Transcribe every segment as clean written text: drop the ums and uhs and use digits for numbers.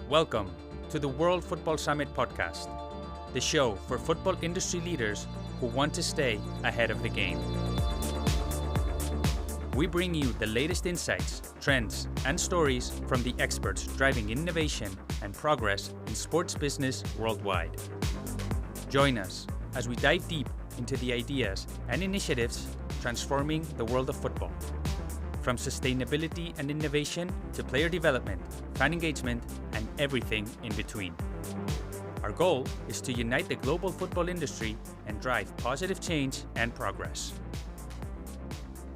Welcome to the World Football Summit podcast, the show for football industry leaders who want to stay ahead of the game. We bring you the latest insights, trends, and stories from the experts driving innovation and progress in sports business worldwide. Join us as we dive deep into the ideas and initiatives transforming the world of football. From sustainability and innovation to player development, fan engagement, and everything in between. Our goal is to unite the global football industry and drive positive change and progress.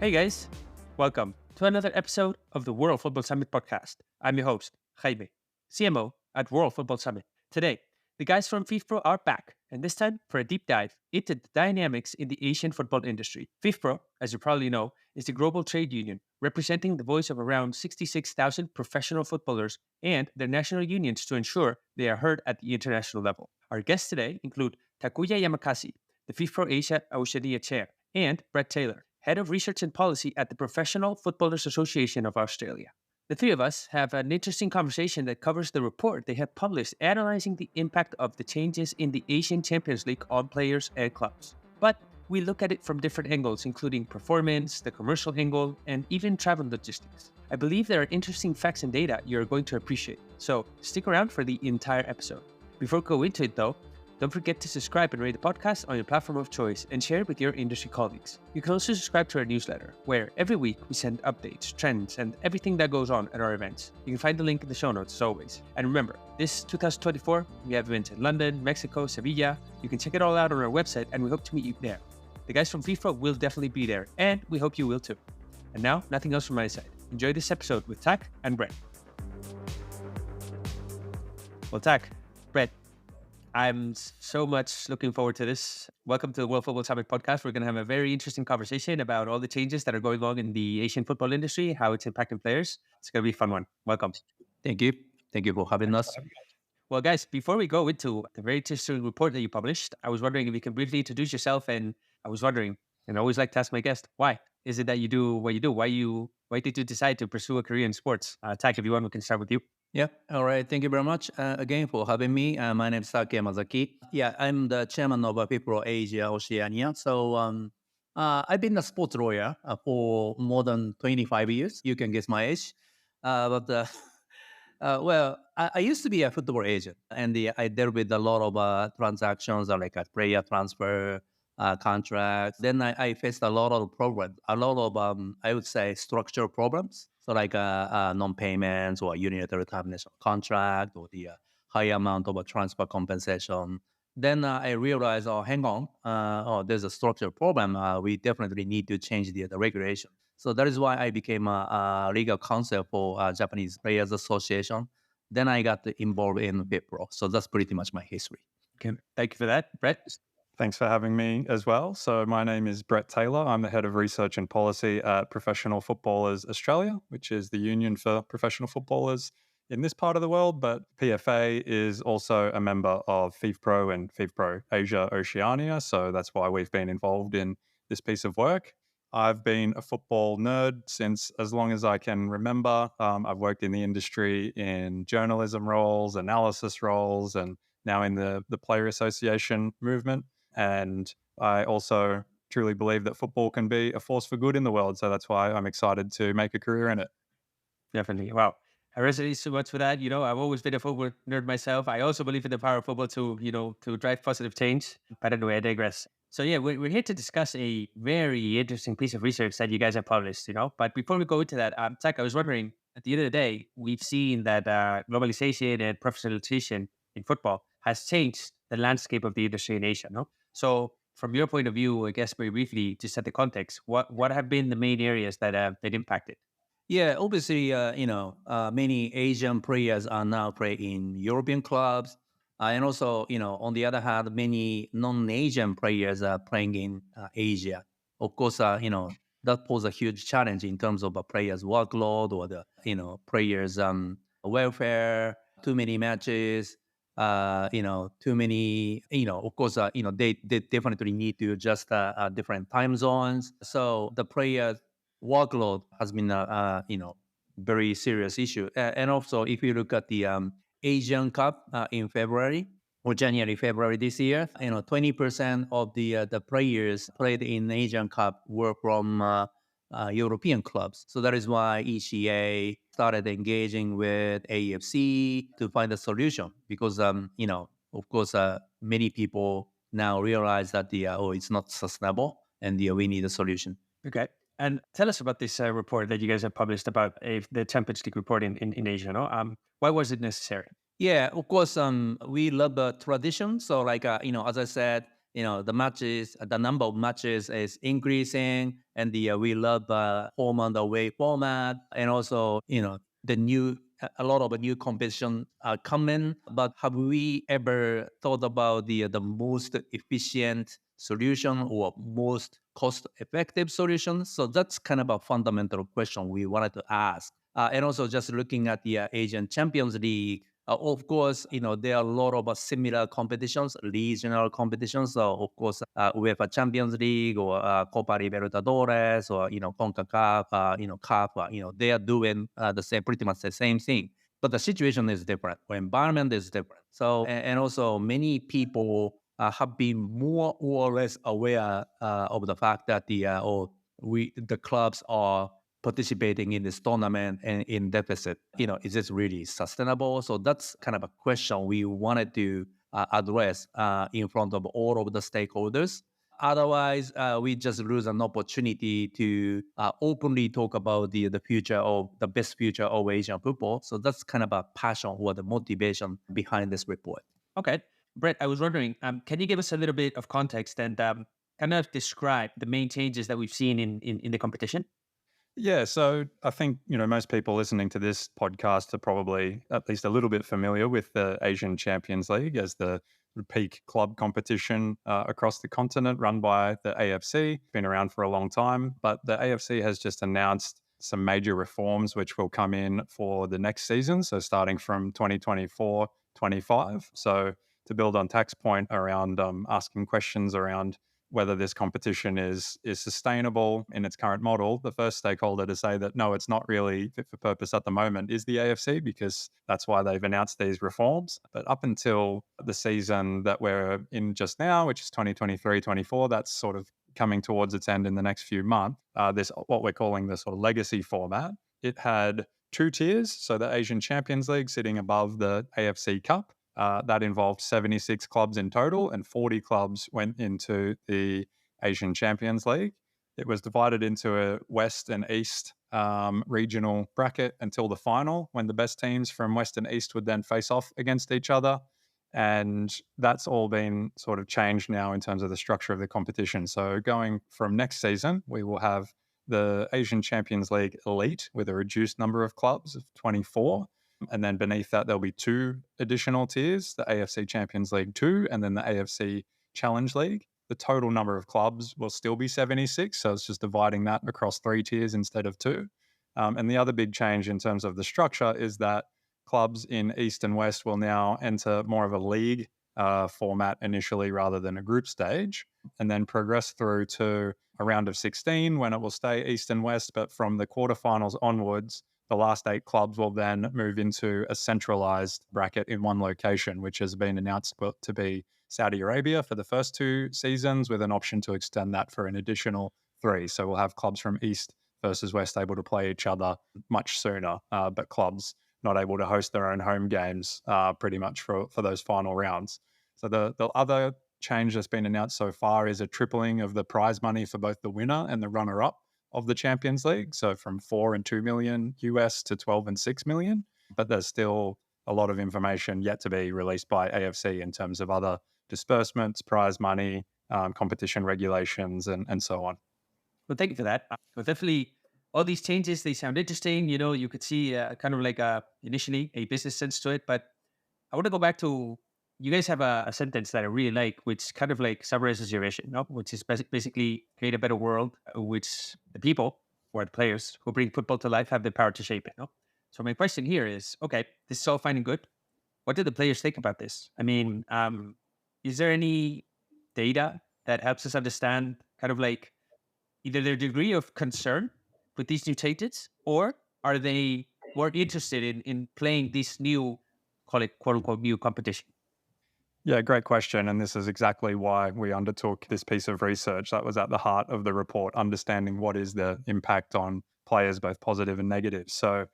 Hey guys, welcome to another episode of the World Football Summit podcast. I'm your host, Jaime, CMO at World Football Summit. Today, the guys from FIFPRO are back, and this time for a deep dive into the dynamics in the Asian football industry. FIFPRO, as you probably know, is the global trade union representing the voice of around 66,000 professional footballers and their national unions to ensure they are heard at the international level. Our guests today include Takuya Yamazaki, the FIFPRO Asia Oceania chair, and Brett Taylor, head of research and policy at the Professional Footballers Association of Australia. The three of us have an interesting conversation that covers the report they have published analyzing the impact of the changes in the Asian Champions League on players and clubs. But we look at it from different angles, including performance, the commercial angle, and even travel logistics. I believe there are interesting facts and data you're going to appreciate, so stick around for the entire episode. Before we go into it though, don't forget to subscribe and rate the podcast on your platform of choice and share it with your industry colleagues. You can also subscribe to our newsletter, where every week we send updates, trends, and everything that goes on at our events. You can find the link in the show notes as always. And remember, this 2024, we have events in London, Mexico, Sevilla. You can check it all out on our website, and we hope to meet you there. The guys from FIFPRO will definitely be there, and we hope you will too. And now, nothing else from my side. Enjoy this episode with Tak and Brett. Well, Tak, Brett, I'm so much looking forward to this. Welcome to the World Football Summit podcast. We're going to have a very interesting conversation about all the changes that are going on in the Asian football industry, how it's impacting players. It's going to be a fun one. Welcome. Thank you. Thank you for having us. Well, guys, before we go into the very interesting report that you published, I was wondering if you can briefly introduce yourself. And I was wondering, and I always like to ask my guest, why is it that you do what you do? Why did you decide to pursue a career in sports? Tak, if you want, we can start with you. Yeah. All right. Thank you very much again for having me. My name is Takuya Yamazaki. Yeah, I'm the chairman of FIFPRO Asia Oceania. So I've been a sports lawyer for more than 25 years. You can guess my age. I used to be a football agent, and I dealt with a lot of transactions like a player transfer, contracts. Then I faced a lot of problems, a lot of, I would say, structural problems. So like non-payments or unilateral termination of contract or the high amount of transfer compensation. Then I realized, oh, hang on, there's a structural problem. We definitely need to change the regulation. So that is why I became a legal counsel for Japanese Players Association. Then I got involved in FIFPRO. So that's pretty much my history. Okay. Thank you for that. Brett? Thanks for having me as well. So my name is Brett Taylor. I'm the head of research and policy at Professional Footballers Australia, which is the union for professional footballers in this part of the world. But PFA is also a member of FIFPRO and FIFPRO Asia Oceania. So that's why we've been involved in this piece of work. I've been a football nerd since as long as I can remember. I've worked in the industry in journalism roles, analysis roles, and now in the player association movement. And I also truly believe that football can be a force for good in the world. So that's why I'm excited to make a career in it. Definitely. Wow. I resonate so much with that. I've always been a football nerd myself. I also believe in the power of football to drive positive change. But anyway, I digress. So yeah, we're here to discuss a very interesting piece of research that you guys have published, But before we go into that, Tak, I was wondering, at the end of the day, we've seen that globalization and professionalization in football has changed the landscape of the industry in Asia, no? So from your point of view, I guess very briefly, just set the context, what have been the main areas that impacted? Yeah, obviously, many Asian players are now playing in European clubs. And also, on the other hand, many non-Asian players are playing in Asia. Of course, that poses a huge challenge in terms of a player's workload or the, players' welfare, too many matches, too many, of course, they definitely need to adjust different time zones. So the players' workload has been very serious issue. And also, if you look at the Asian Cup in February or January, February this year. 20% of the players played in Asian Cup were from European clubs. So that is why ECA started engaging with AFC to find a solution because, of course, many people now realize that it's not sustainable and we need a solution. Okay. And tell us about this report that you guys have published about the Champions League report in Asia. No? Why was it necessary? Yeah, of course. We love the tradition. So, like, as I said, the matches, the number of matches is increasing, and we love home and away format, and also, the new a lot of new competition are coming. But have we ever thought about the most efficient solution or most cost-effective solution? So that's kind of a fundamental question we wanted to ask. And also just looking at the Asian Champions League, of course, there are a lot of similar competitions, regional competitions. So, of course, UEFA Champions League or Copa Libertadores or, CONCACAF, CAF, they are doing pretty much the same thing. But the situation is different. The environment is different. So, and also many people have been more or less aware of the fact that the clubs are participating in this tournament and in deficit. Is this really sustainable? So that's kind of a question we wanted to address in front of all of the stakeholders. Otherwise, we just lose an opportunity to openly talk about the best future of Asian football. So that's kind of a passion or the motivation behind this report. Okay. Brett, I was wondering, can you give us a little bit of context and kind of describe the main changes that we've seen in the competition? Yeah, so I think, most people listening to this podcast are probably at least a little bit familiar with the Asian Champions League as the peak club competition across the continent run by the AFC. Been around for a long time, but the AFC has just announced some major reforms which will come in for the next season. So starting from 2024-25. So to build on Tak's point around asking questions around whether this competition is sustainable in its current model, the first stakeholder to say that no, it's not really fit for purpose at the moment is the AFC, because that's why they've announced these reforms. But up until the season that we're in just now, which is 2023-24, that's sort of coming towards its end in the next few months, this what we're calling the sort of legacy format, it had two tiers. So the Asian Champions League sitting above the AFC Cup. That involved 76 clubs in total, and 40 clubs went into the Asian Champions League. It was divided into a West and East regional bracket until the final, when the best teams from West and East would then face off against each other. And that's all been sort of changed now in terms of the structure of the competition. So going from next season, we will have the Asian Champions League Elite with a reduced number of clubs of 24. And then beneath that, there'll be two additional tiers, the AFC Champions League 2 and then the AFC Challenge League. The total number of clubs will still be 76, so it's just dividing that across three tiers instead of two. And the other big change in terms of the structure is that clubs in East and West will now enter more of a league format initially rather than a group stage, and then progress through to a round of 16 when it will stay East and West, but from the quarterfinals onwards, the last 8 clubs will then move into a centralized bracket in one location, which has been announced to be Saudi Arabia for the first 2 seasons, with an option to extend that for an additional 3. So we'll have clubs from East versus West able to play each other much sooner, but clubs not able to host their own home games pretty much for those final rounds. So the other change that's been announced so far is a tripling of the prize money for both the winner and the runner-up of the Champions League. So from 4 and 2 million US to 12 and 6 million. But there's still a lot of information yet to be released by AFC in terms of other disbursements, prize money, competition regulations, and so on. Well, thank you for that. Well, definitely all these changes, they sound interesting. You could see kind of like initially a business sense to it. But I want to go back to, you guys have a sentence that I really like, which kind of like summarizes your vision, no? Which is basically create a better world, which the people, or the players who bring football to life, have the power to shape it. No? So my question here is, okay, this is all fine and good. What do the players think about this? I mean, is there any data that helps us understand kind of like either their degree of concern with these new changes, or are they more interested in playing this new call it quote unquote new competition? Yeah, great question. And this is exactly why we undertook this piece of research. That was at the heart of the report, understanding what is the impact on players, both positive and negative. So,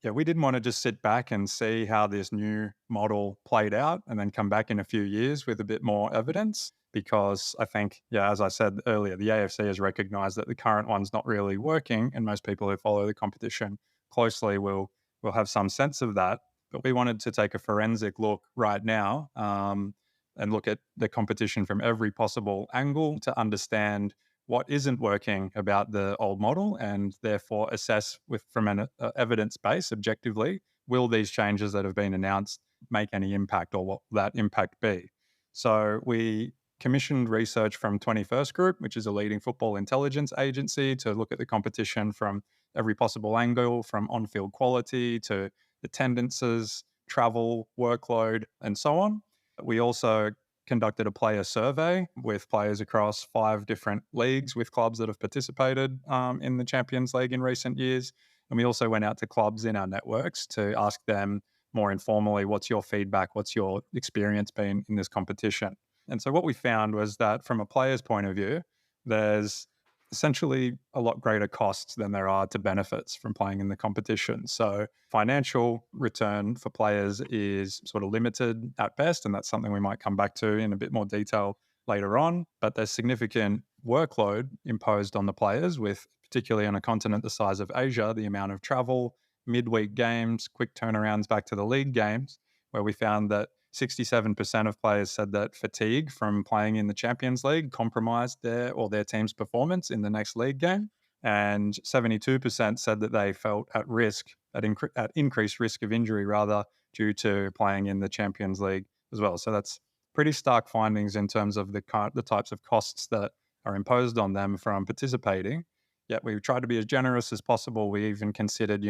yeah, we didn't want to just sit back and see how this new model played out and then come back in a few years with a bit more evidence. Because I think, yeah, as I said earlier, the AFC has recognized that the current one's not really working. And most people who follow the competition closely will have some sense of that. But we wanted to take a forensic look right now and look at the competition from every possible angle to understand what isn't working about the old model and therefore assess from an evidence base objectively, will these changes that have been announced make any impact or what will that impact be? So we commissioned research from 21st Group, which is a leading football intelligence agency, to look at the competition from every possible angle, from on-field quality to attendances, travel, workload, and so on. We also conducted a player survey with players across 5 different leagues with clubs that have participated in the Champions League in recent years. And we also went out to clubs in our networks to ask them more informally, what's your feedback? What's your experience been in this competition? And so what we found was that from a player's point of view, there's essentially a lot greater costs than there are to benefits from playing in the competition. So financial return for players is sort of limited at best, and that's something we might come back to in a bit more detail later on. But there's significant workload imposed on the players, with particularly on a continent the size of Asia, the amount of travel, midweek games, quick turnarounds back to the league games, where we found that 67% of players said that fatigue from playing in the Champions League compromised their team's performance in the next league game. And 72% said that they felt at risk, at increased risk of injury rather, due to playing in the Champions League as well. So that's pretty stark findings in terms of the types of costs that are imposed on them from participating. Yet we tried to be as generous as possible. We even considered,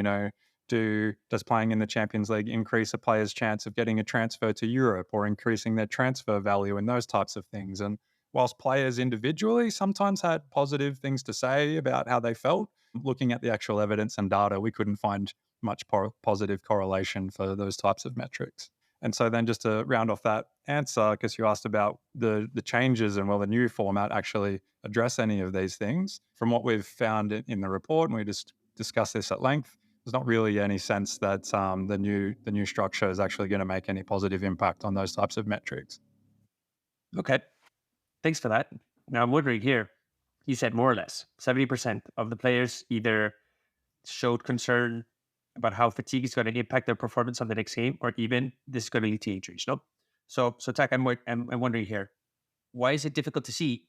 does playing in the Champions League increase a player's chance of getting a transfer to Europe or increasing their transfer value and those types of things? And whilst players individually sometimes had positive things to say about how they felt, looking at the actual evidence and data, we couldn't find much positive correlation for those types of metrics. And so then just to round off that answer, because you asked about the changes and will the new format actually address any of these things, from what we've found in the report, and we just discussed this at length, there's not really any sense that the new structure is actually going to make any positive impact on those types of metrics. Okay, thanks for that. Now I'm wondering here, you said more or less 70% of the players either showed concern about how fatigue is going to impact their performance on the next game, or even this is going to lead to injuries. No, so Tak, I'm wondering here, why is it difficult to see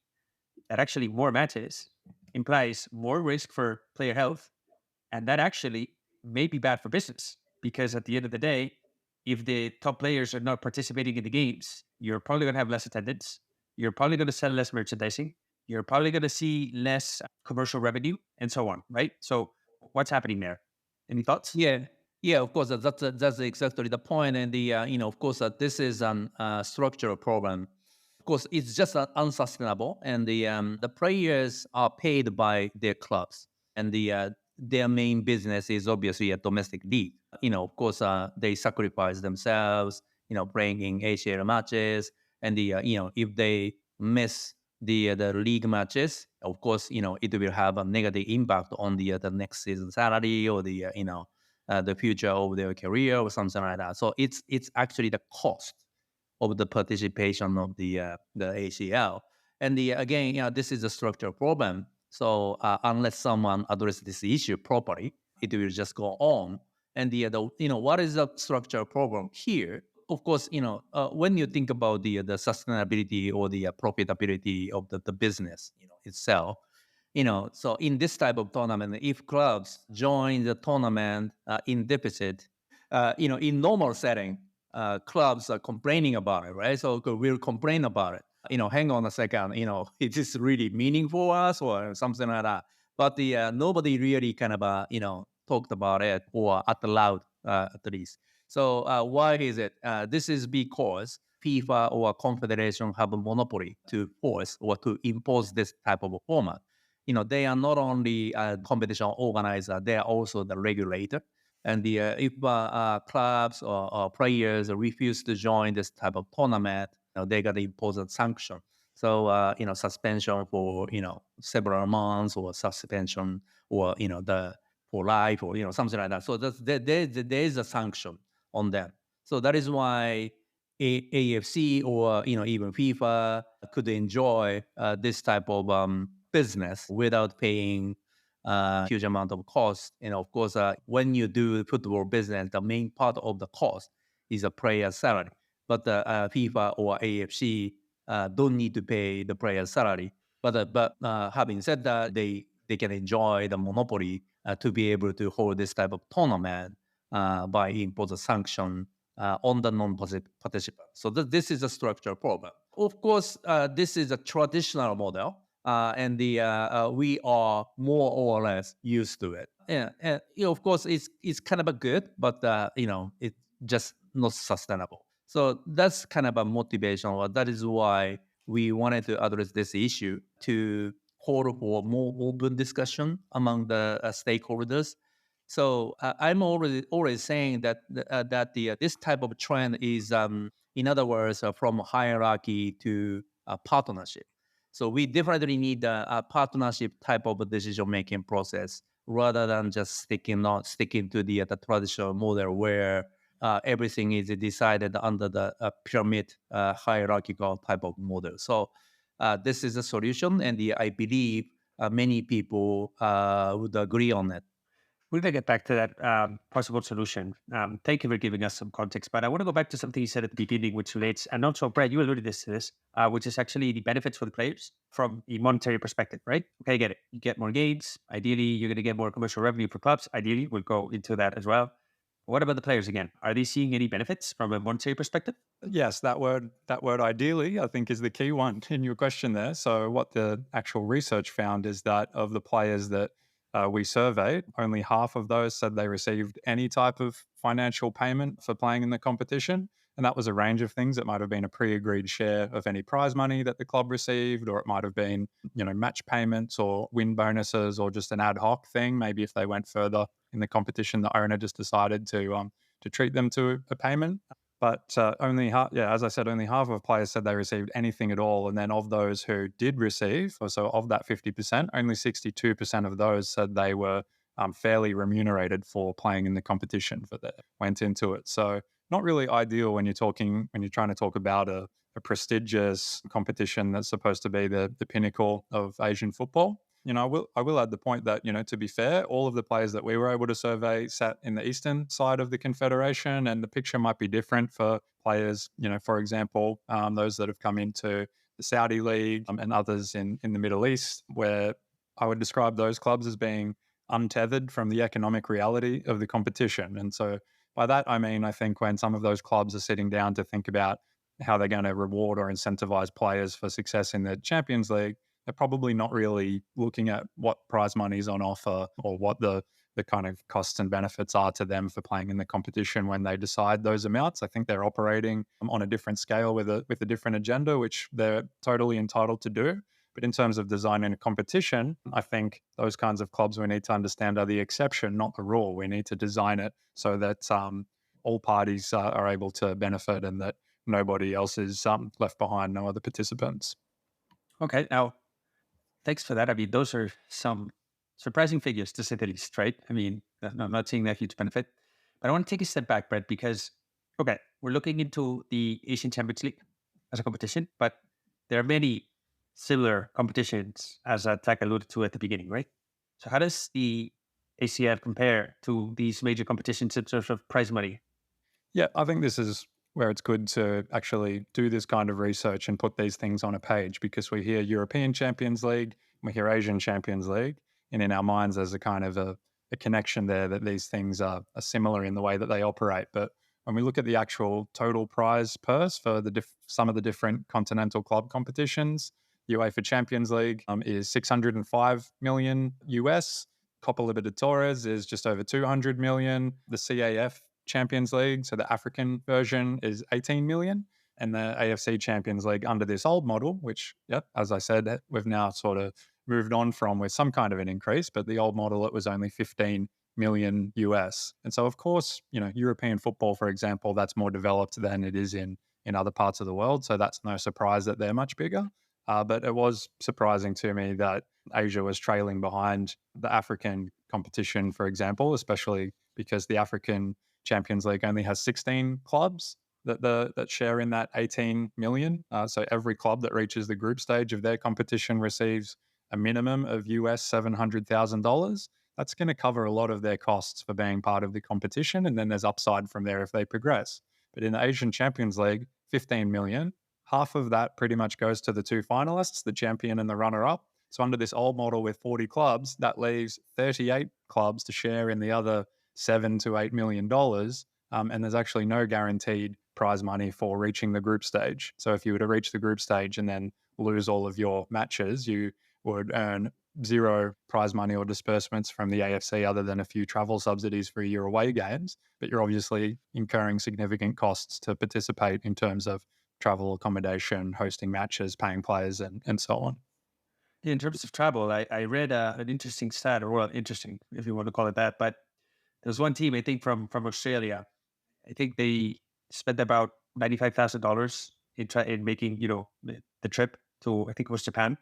that actually more matches implies more risk for player health, and that actually may be bad for business? Because at the end of the day, if the top players are not participating in the games, you're probably going to have less attendance. You're probably going to sell less merchandising. You're probably going to see less commercial revenue and so on, right? So what's happening there? Any thoughts? Yeah, of course, that's exactly the point. And of course, this is a structural problem. Of course, it's just unsustainable, and the players are paid by their clubs, and their main business is obviously a domestic league. Of course, they sacrifice themselves, playing in ACL matches, and if they miss the league matches, of course, it will have a negative impact on the next season salary or the future of their career or something like that. So it's actually the cost of the participation of the ACL. And again, this is a structural problem. So unless someone addresses this issue properly, it will just go on. And what is the structural problem here? Of course, when you think about the sustainability or the profitability of the business, itself, so in this type of tournament, if clubs join the tournament in deficit, in normal setting, clubs are complaining about it, right? So we'll complain about it. Hang on a second, is this really meaningful for us or something like that? But nobody really kind of, talked about it or at loud, at least. So why is it? This is because FIFA or Confederation have a monopoly to force or to impose this type of format. They are not only a competition organizer, they are also the regulator. And if clubs or players refuse to join this type of tournament, they got to impose a sanction. So suspension for several months, or suspension, or the for life, or something like that. So there is a sanction on them. So that is why AFC or even FIFA could enjoy this type of business without paying huge amount of cost. And of course, when you do football business, the main part of the cost is a player's salary. But FIFA or AFC don't need to pay the player's salary. But having said that, they can enjoy the monopoly to be able to hold this type of tournament by impose a sanction on the non-participant. So this is a structural problem. Of course, this is a traditional model, and we are more or less used to it. Yeah, and, of course, it's kind of a good, but it's just not sustainable. So that's kind of a motivation. Or that is why we wanted to address this issue, to call for more open discussion among the stakeholders. So I'm always saying that this type of trend is, in other words, from hierarchy to partnership. So we definitely need a partnership type of decision making process, rather than just sticking to the traditional model where everything is decided under the pyramid hierarchical type of model. So this is a solution, and I believe many people would agree on it. We're going to get back to that possible solution. Thank you for giving us some context. But I want to go back to something you said at the beginning, which relates, and also, Brad, you alluded to this, which is actually the benefits for the players from a monetary perspective, right? Okay, I get it. You get more games. Ideally, you're going to get more commercial revenue for clubs. Ideally, we'll go into that as well. What about the players again? Are they seeing any benefits from a monetary perspective? Yes, that word ideally, I think, is the key one in your question there. So what the actual research found is that of the players that we surveyed, only half of those said they received any type of financial payment for playing in the competition. And that was a range of things. It might have been a pre-agreed share of any prize money that the club received, or it might have been, match payments or win bonuses, or just an ad hoc thing. Maybe if they went further in the competition, the owner just decided to treat them to a payment. But only half, as I said, only half of players said they received anything at all. And then of those who did receive, so of that 50%, only 62% of those said they were fairly remunerated for playing in the competition that went into it. So not really ideal when you're trying to talk about a prestigious competition that's supposed to be the pinnacle of Asian football. I will add the point that, to be fair, all of the players that we were able to survey sat in the eastern side of the confederation, and the picture might be different for players, for example, those that have come into the Saudi league and others in the Middle East, where I would describe those clubs as being untethered from the economic reality of the competition. And so by that, I mean, I think when some of those clubs are sitting down to think about how they're going to reward or incentivize players for success in the Champions League, they're probably not really looking at what prize money is on offer, or what the kind of costs and benefits are to them for playing in the competition when they decide those amounts. I think they're operating on a different scale with a different agenda, which they're totally entitled to do. But in terms of designing a competition, I think those kinds of clubs, we need to understand, are the exception, not the rule. We need to design it so that all parties are able to benefit, and that nobody else is left behind, no other participants. Okay, now, thanks for that. I mean, those are some surprising figures, to say the least, right? I mean, I'm not seeing that huge benefit. But I want to take a step back, Brett, because, okay, we're looking into the Asian Champions League as a competition, but there are many similar competitions, as Tak alluded to at the beginning, right? So how does the ACF compare to these major competitions in terms of prize money? Yeah, I think this is where it's good to actually do this kind of research and put these things on a page, because we hear European Champions League, we hear Asian Champions League, and in our minds there's a kind of a connection there that these things are similar in the way that they operate. But when we look at the actual total prize purse for some of the different continental club competitions, UEFA Champions League is 605 million US. Copa Libertadores is just over 200 million. The CAF Champions League, so the African version, is 18 million. And the AFC Champions League under this old model, which, as I said, we've now sort of moved on from with some kind of an increase, but the old model, it was only 15 million US. And so, of course, European football, for example, that's more developed than it is in other parts of the world. So that's no surprise that they're much bigger. But it was surprising to me that Asia was trailing behind the African competition, for example, especially because the African Champions League only has 16 clubs that share in that 18 million. So every club that reaches the group stage of their competition receives a minimum of US $700,000. That's going to cover a lot of their costs for being part of the competition. And then there's upside from there if they progress. But in the Asian Champions League, 15 million, half of that pretty much goes to the two finalists, the champion and the runner-up. So under this old model with 40 clubs, that leaves 38 clubs to share in the other $7 to $8 million. And there's actually no guaranteed prize money for reaching the group stage. So if you were to reach the group stage and then lose all of your matches, you would earn zero prize money or disbursements from the AFC other than a few travel subsidies for your away games. But you're obviously incurring significant costs to participate in terms of travel, accommodation, hosting matches, paying players, and so on. In terms of travel, I read an interesting stat, or well, interesting if you want to call it that. But there's one team, I think, from Australia. I think they spent about $95,000 in making the trip to, I think it was Japan,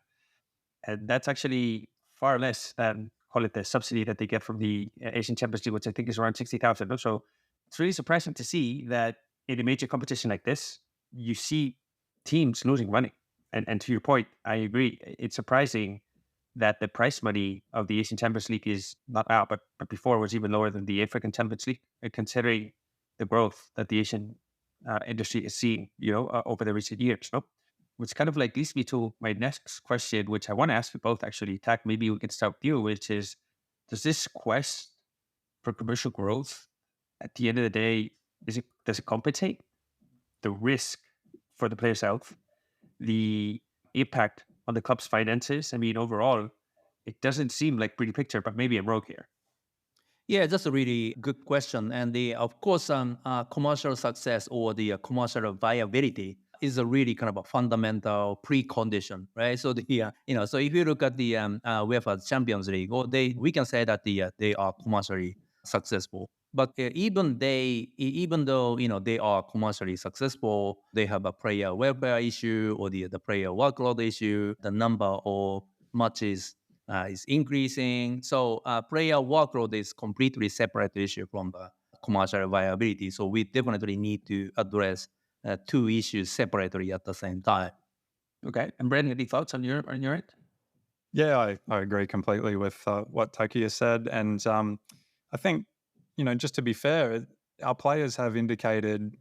and that's actually far less than, call it, the subsidy that they get from the Asian Champions League, which I think is around 60,000. So it's really surprising to see that in a major competition like this, you see teams losing money. And to your point, I agree. It's surprising that the prize money of the Asian Champions League is not out, but before was even lower than the African Champions League, considering the growth that the Asian industry is seeing, over the recent years. No? Which kind of like leads me to my next question, which I want to ask you both actually. Tak, maybe we can start with you, which is, does this quest for commercial growth, at the end of the day, does it compensate the risk for the player's health, the impact on the club's finances? I mean, overall, it doesn't seem like pretty picture, but maybe I'm wrong here. Yeah, that's a really good question. And of course, commercial success or the commercial viability is a really kind of a fundamental precondition, right? So so if you look at the UEFA Champions League, we can say that they are commercially successful. But even though they are commercially successful, they have a player welfare issue or the player workload issue. The number of matches is increasing. So player workload is completely separate issue from the commercial viability. So we definitely need to address two issues separately at the same time. Okay. And Brandon, any thoughts on your end? Yeah, I agree completely with what Takuya said. And I think, just to be fair, our players have indicated,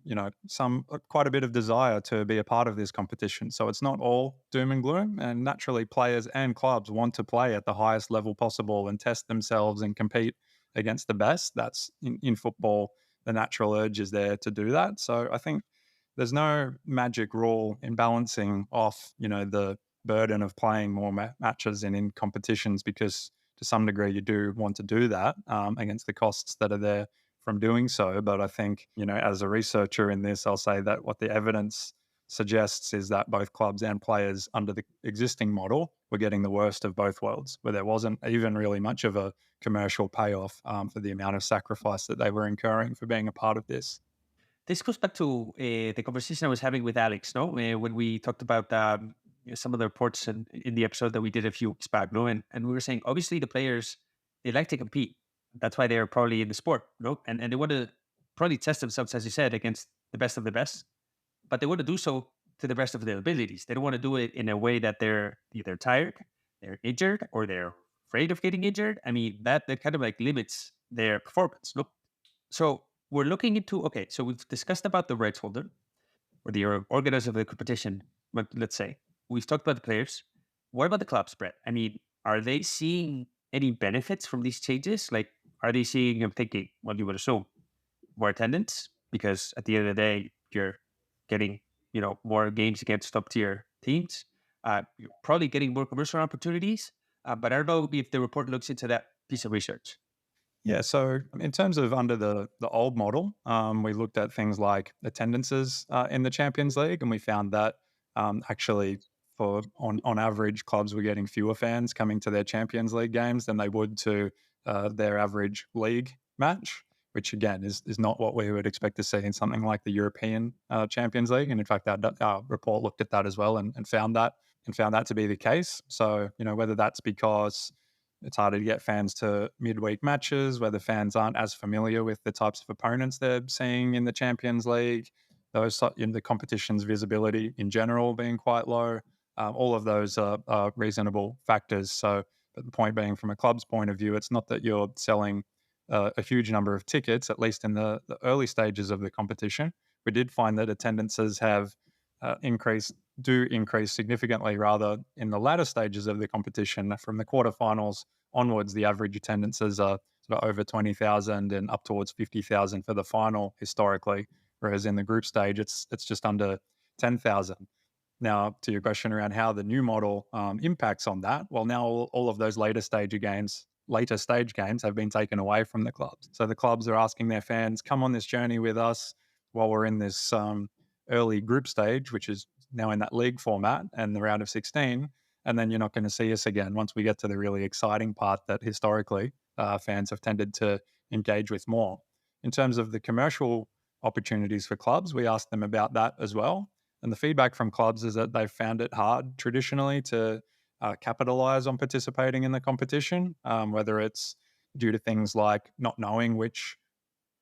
quite a bit of desire to be a part of this competition. So it's not all doom and gloom. And naturally, players and clubs want to play at the highest level possible and test themselves and compete against the best. That's in football, the natural urge is there to do that. So I think there's no magic rule in balancing off, the burden of playing more matches and in competitions, because to some degree you do want to do that against the costs that are there from doing so. But I think, as a researcher in this, I'll say that what the evidence suggests is that both clubs and players under the existing model were getting the worst of both worlds, where there wasn't even really much of a commercial payoff for the amount of sacrifice that they were incurring for being a part of this. This goes back to the conversation I was having with Alex, no? When we talked about some of the reports in the episode that we did a few weeks back, no? And we were saying, obviously, the players, they like to compete. That's why they're probably in the sport, no? And they want to probably test themselves, as you said, against the best of the best. But they want to do so to the best of their abilities. They don't want to do it in a way that they're either tired, they're injured, or they're afraid of getting injured. I mean, that kind of like limits their performance, no? So we're looking into, okay, so we've discussed about the rights holder or the organizer of the competition, but let's say. We've talked about the players. What about the clubs, Brett? I mean, are they seeing any benefits from these changes? Like, are they seeing, I'm thinking, well, you would assume, more attendance? Because at the end of the day, you're getting, more games against top tier teams. You're probably getting more commercial opportunities. But I don't know if the report looks into that piece of research. Yeah, so in terms of under the old model, we looked at things like attendances in the Champions League, and we found that actually on average, clubs were getting fewer fans coming to their Champions League games than they would to their average league match, which again is not what we would expect to see in something like the European Champions League. And in fact, our report looked at that as well and found that to be the case. So, whether that's because it's harder to get fans to midweek matches, whether fans aren't as familiar with the types of opponents they're seeing in the Champions League, the competition's visibility in general being quite low, all of those are reasonable factors. So, but the point being, from a club's point of view, it's not that you're selling a huge number of tickets, at least in the early stages of the competition. We did find that attendances have increased significantly rather in the latter stages of the competition. From the quarterfinals onwards, the average attendances are sort of over 20,000 and up towards 50,000 for the final historically, whereas in the group stage, it's just under 10,000. Now, to your question around how the new model impacts on that, well, now all of those later stage games have been taken away from the clubs. So the clubs are asking their fans, come on this journey with us while we're in this early group stage, which is now in that league format and the round of 16. And then you're not going to see us again once we get to the really exciting part that historically fans have tended to engage with more. In terms of the commercial opportunities for clubs, we asked them about that as well. And the feedback from clubs is that they've found it hard traditionally to capitalize on participating in the competition, whether it's due to things like not knowing which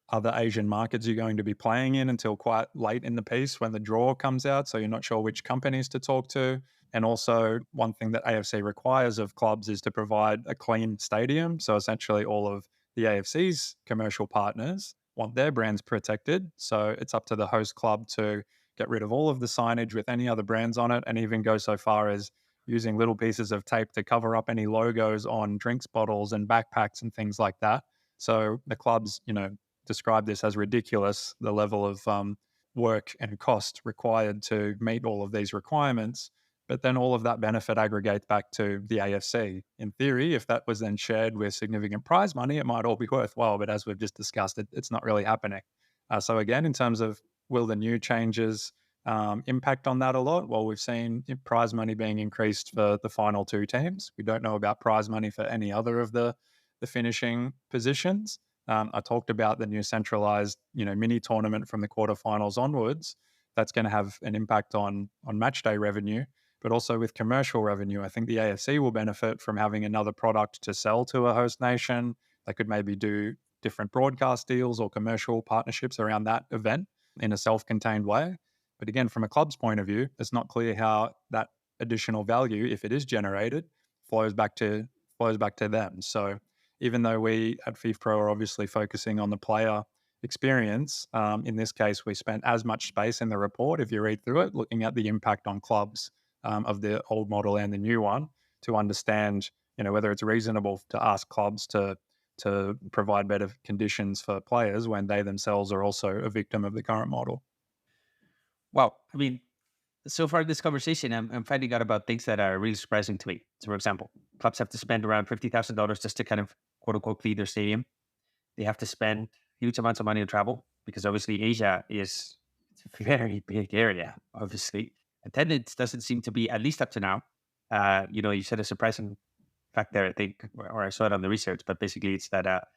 other Asian markets you're going to be playing in until quite late in the piece when the draw comes out. So you're not sure which companies to talk to. And also, one thing that AFC requires of clubs is to provide a clean stadium. So essentially, all of the AFC's commercial partners want their brands protected. So it's up to the host club to get rid of all of the signage with any other brands on it, and even go so far as using little pieces of tape to cover up any logos on drinks bottles and backpacks and things like that. So the clubs, describe this as ridiculous, the level of work and cost required to meet all of these requirements. But then all of that benefit aggregates back to the AFC. In theory, if that was then shared with significant prize money, it might all be worthwhile. But as we've just discussed, it's not really happening. So again, in terms of will the new changes impact on that a lot? Well, we've seen prize money being increased for the final two teams. We don't know about prize money for any other of the finishing positions. I talked about the new centralized, mini tournament from the quarterfinals onwards. That's going to have an impact on match day revenue, but also with commercial revenue. I think the AFC will benefit from having another product to sell to a host nation. They could maybe do different broadcast deals or commercial partnerships around that event in a self-contained way. But again, from a club's point of view, it's not clear how that additional value, if it is generated, flows back to them. So even though we at FIFPRO are obviously focusing on the player experience, in this case, we spent as much space in the report, if you read through it, looking at the impact on clubs of the old model and the new one to understand, whether it's reasonable to ask clubs to provide better conditions for players when they themselves are also a victim of the current model. Wow. I mean, so far in this conversation, I'm finding out about things that are really surprising to me. So, for example, clubs have to spend around $50,000 just to kind of quote unquote clean their stadium. They have to spend huge amounts of money on travel because obviously Asia is a very big area. Obviously, attendance doesn't seem to be, at least up to now. You said a surprising fact there, I think, or I saw it on the research, but basically it's that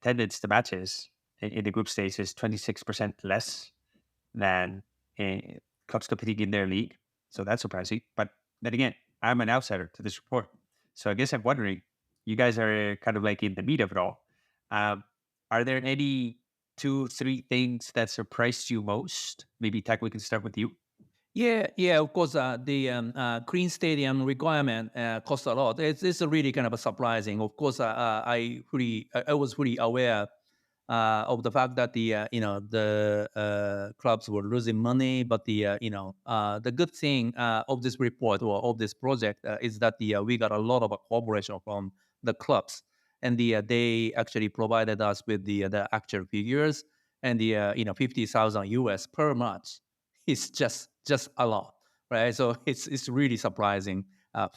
attendance to matches in the group stage is 26% less than clubs competing in their league. So that's surprising. But then again, I'm an outsider to this report. So I guess I'm wondering, you guys are kind of like in the meat of it all. Are there any 2-3 things that surprised you most? Maybe Takuya, we can start with you. Yeah. Of course, the clean stadium requirement costs a lot. It's really kind of surprising. Of course, I was fully aware of the fact that the clubs were losing money, but the good thing of this report or of this project is that we got a lot of cooperation from the clubs, and they actually provided us with the actual figures, and the 50,000 US per match is just a lot, right? So it's really surprising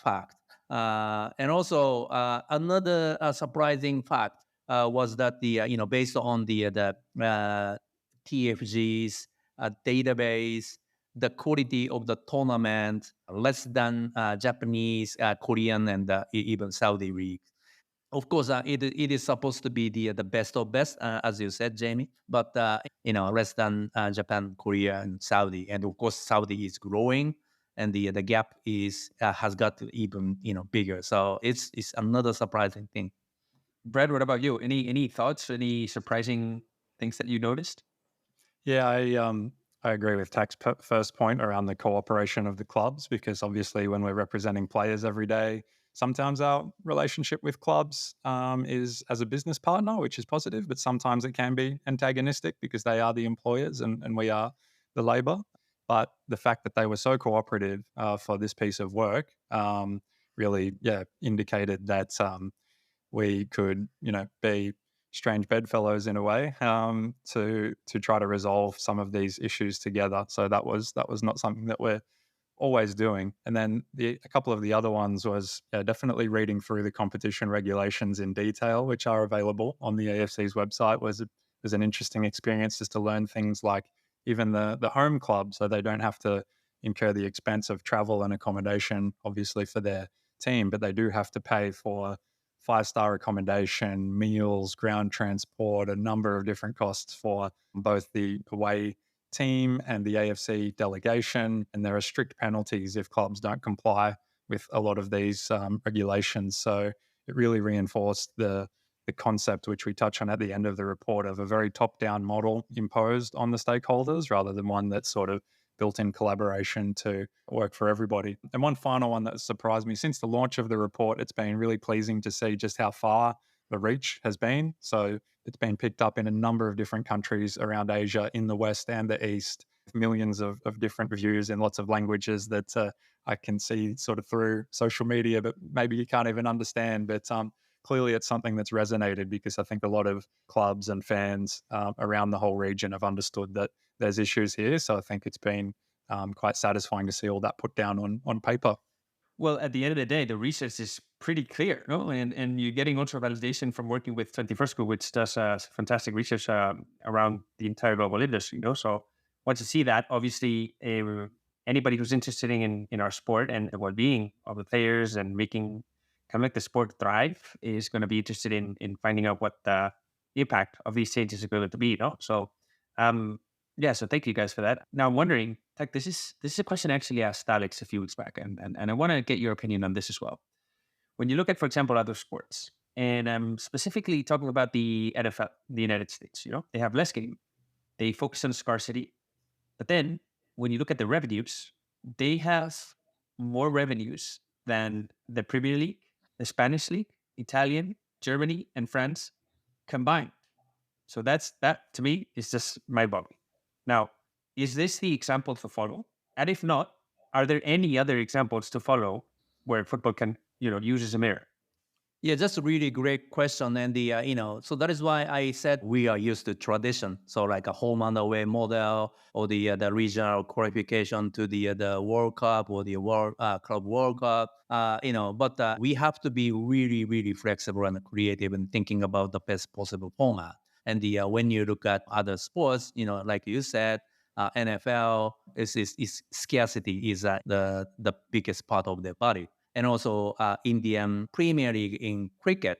fact. And also another surprising fact was that based on the TFG's database, the quality of the tournament less than Japanese, Korean, and even Saudi leagues. Of course, it is supposed to be the best of best, as you said, Jamie. But less than Japan, Korea, and Saudi, and of course, Saudi is growing, and the gap is has got even bigger. So it's another surprising thing. Brad, what about you? Any thoughts? Any surprising things that you noticed? Yeah, I agree with Tak's first point around the cooperation of the clubs, because obviously when we're representing players every day, sometimes our relationship with clubs is as a business partner, which is positive, but sometimes it can be antagonistic because they are the employers and we are the labor. But the fact that they were so cooperative for this piece of work really, indicated that we could, be strange bedfellows in a way, to try to resolve some of these issues together. So that was not something that we're always doing. And then a couple of the other ones was definitely reading through the competition regulations in detail, which are available on the AFC's website. Was an interesting experience just to learn things like even the home club, so they don't have to incur the expense of travel and accommodation, obviously for their team, but they do have to pay for 5-star accommodation, meals, ground transport, a number of different costs for both the away team and the AFC delegation. And there are strict penalties if clubs don't comply with a lot of these regulations. So it really reinforced the concept, which we touch on at the end of the report, of a very top-down model imposed on the stakeholders rather than one that's sort of built-in collaboration to work for everybody. And one final one that surprised me, since the launch of the report, it's been really pleasing to see just how far the reach has been. So it's been picked up in a number of different countries around Asia, in the West and the East, millions of different views in lots of languages that I can see sort of through social media, but maybe you can't even understand. But clearly it's something that's resonated, because I think a lot of clubs and fans around the whole region have understood that there's issues here. So I think it's been quite satisfying to see all that put down on paper. Well, at the end of the day, the research is pretty clear, no? And you're getting also validation from working with 21st Group, which does fantastic research around the entire global industry, So once you see that, obviously, anybody who's interested in our sport and the well-being of the players and making kind of like the sport thrive is going to be interested in finding out what the impact of these changes are going to be, So, so thank you guys for that. Now I'm wondering, Tech, this is a question I actually asked Alex a few weeks back, and I want to get your opinion on this as well. When you look at, for example, other sports, and I'm specifically talking about the NFL, the United States, they have less game, they focus on scarcity, but then when you look at the revenues, they have more revenues than the Premier League, the Spanish League, Italian, Germany, and France combined. So that to me is just mind-boggling. Now, is this the example to follow? And if not, are there any other examples to follow where football can, use as a mirror? Yeah, that's a really great question. And so that is why I said we are used to tradition. So like a home and away model, or the regional qualification to the World Cup or the World Club World Cup. But we have to be really, really flexible and creative in thinking about the best possible format. And when you look at other sports, like you said, NFL is scarcity is the biggest part of their body. And also Indian Premier League in cricket.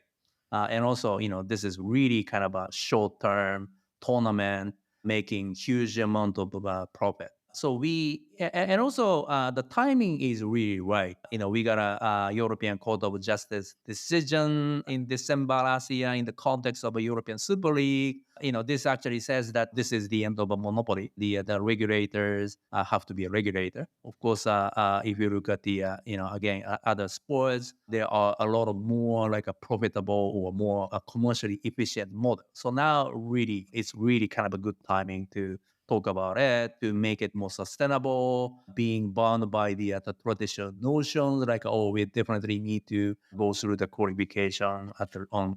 And also, this is really kind of a short-term tournament making huge amount of profit. So and also the timing is really right. We got a European Court of Justice decision in December last year in the context of a European Super League. This actually says that this is the end of a monopoly. The regulators have to be a regulator. Of course, if you look at the, again, other sports, there are a lot of more like a profitable or more commercially efficient model. So now really, it's really kind of a good timing to talk about it, to make it more sustainable, being bound by the traditional notions like, we definitely need to go through the qualification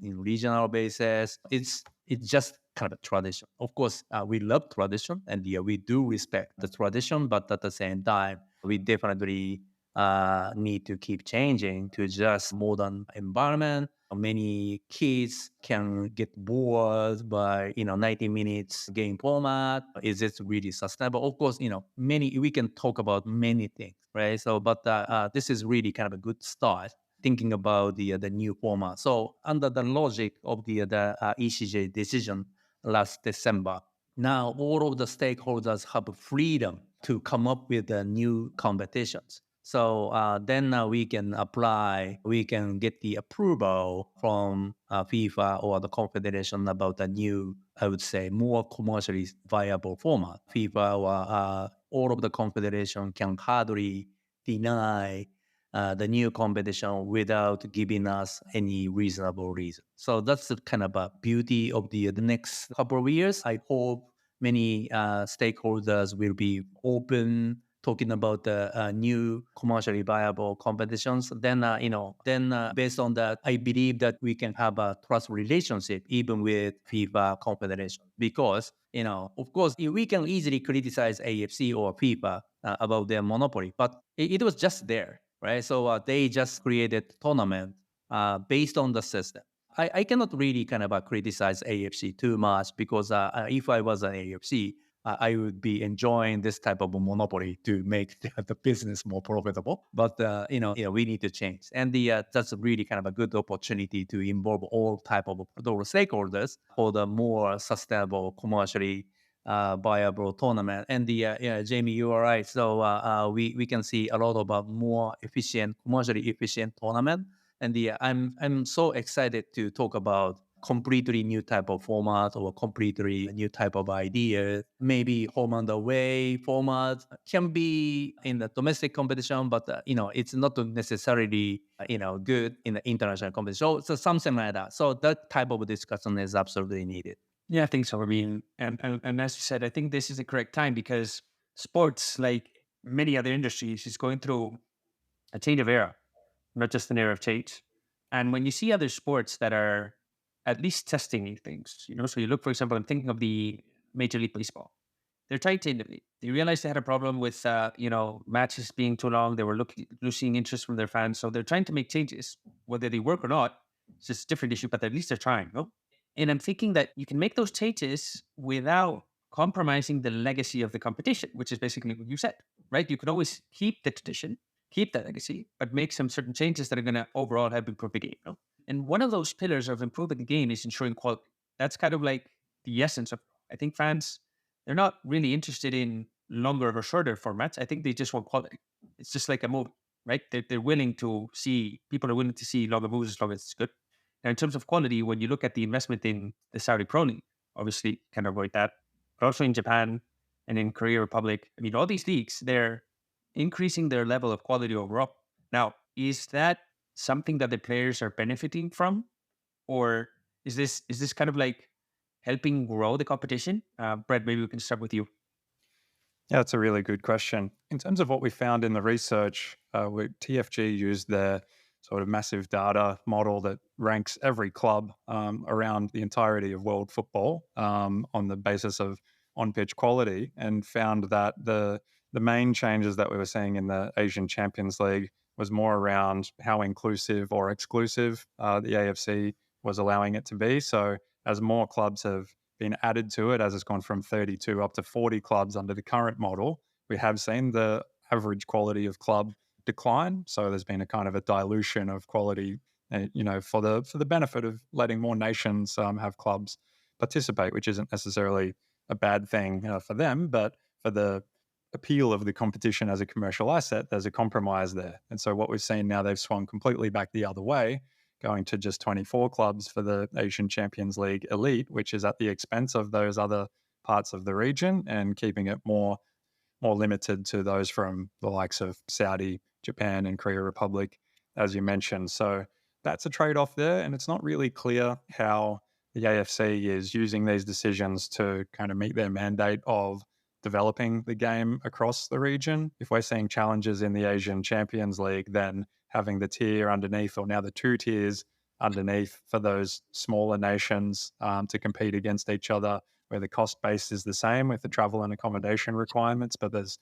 in regional basis. It's just kind of a tradition. Of course, we love tradition and we do respect the tradition, but at the same time, we definitely need to keep changing to just modern environment. Many kids can get bored by 90 minutes game format. Is it really sustainable? Of course, we can talk about many things, right? So, but this is really kind of a good start. thinking about the new format. So under the logic of the ECJ decision last December, now all of the stakeholders have freedom to come up with new competitions. So then we can apply, we can get the approval from FIFA or the confederation about a new, I would say, more commercially viable format. FIFA or all of the confederation can hardly deny the new competition without giving us any reasonable reason. So that's the kind of a beauty of the next couple of years. I hope many stakeholders will be open talking about the new commercially viable competitions. Then, based on that, I believe that we can have a trust relationship even with FIFA confederation because, of course, we can easily criticize AFC or FIFA about their monopoly, but it was just there, right? So they just created tournament based on the system. I cannot really kind of criticize AFC too much because if I was an AFC, I would be enjoying this type of monopoly to make the business more profitable. But we need to change, and that's really kind of a good opportunity to involve all type of stakeholders for the more sustainable, commercially viable tournament. And Jamie, you are right. So we can see a lot of more efficient, commercially efficient tournament. And I'm so excited to talk about completely new type of format or completely new type of idea. Maybe home and away format can be in the domestic competition, but it's not necessarily good in the international competition. So something like that. So that type of discussion is absolutely needed. Yeah, I think so. I mean, and as you said, I think this is the correct time because sports, like many other industries, is going through a change of era, not just an era of change. And when you see other sports that are at least testing these things, so you look, for example, I'm thinking of the Major League Baseball. They're trying to innovate. They realized they had a problem with, matches being too long. They were losing interest from their fans. So they're trying to make changes. Whether they work or not, it's just a different issue, but at least they're trying. No? And I'm thinking that you can make those changes without compromising the legacy of the competition, which is basically what you said, right? You can always keep the tradition, keep that legacy, but make some certain changes that are going to overall help improve the game. No? And one of those pillars of improving the game is ensuring quality. That's kind of like the essence of, I think fans, they're not really interested in longer or shorter formats. I think they just want quality. It's just like a movie, right? They're willing to see, people are willing to see longer movies as long as it's good. Now, in terms of quality, when you look at the investment in the Saudi Pro League, obviously can avoid that, but also in Japan and in Korea Republic, I mean, all these leagues, they're increasing their level of quality overall. Now, is that something that the players are benefiting from? Or is this kind of like helping grow the competition? Brett, maybe we can start with you. Yeah, that's a really good question. In terms of what we found in the research, TFG used their sort of massive data model that ranks every club around the entirety of world football on the basis of on-pitch quality, and found that the main changes that we were seeing in the Asian Champions League was more around how inclusive or exclusive the AFC was allowing it to be. So as more clubs have been added to it, as it's gone from 32 up to 40 clubs under the current model, we have seen the average quality of club decline. So there's been a kind of a dilution of quality, for the benefit of letting more nations have clubs participate, which isn't necessarily a bad thing for them, but for the appeal of the competition as a commercial asset, there's a compromise there. And so what we've seen now, they've swung completely back the other way, going to just 24 clubs for the Asian Champions League Elite, which is at the expense of those other parts of the region, and keeping it more limited to those from the likes of Saudi, Japan, and Korea Republic, as you mentioned. So that's a trade-off there, and it's not really clear how the AFC is using these decisions to kind of meet their mandate of developing the game across the region. If we're seeing challenges in the Asian Champions League, then having the tier underneath, or now the two tiers underneath, for those smaller nations to compete against each other, where the cost base is the same with the travel and accommodation requirements, but there's,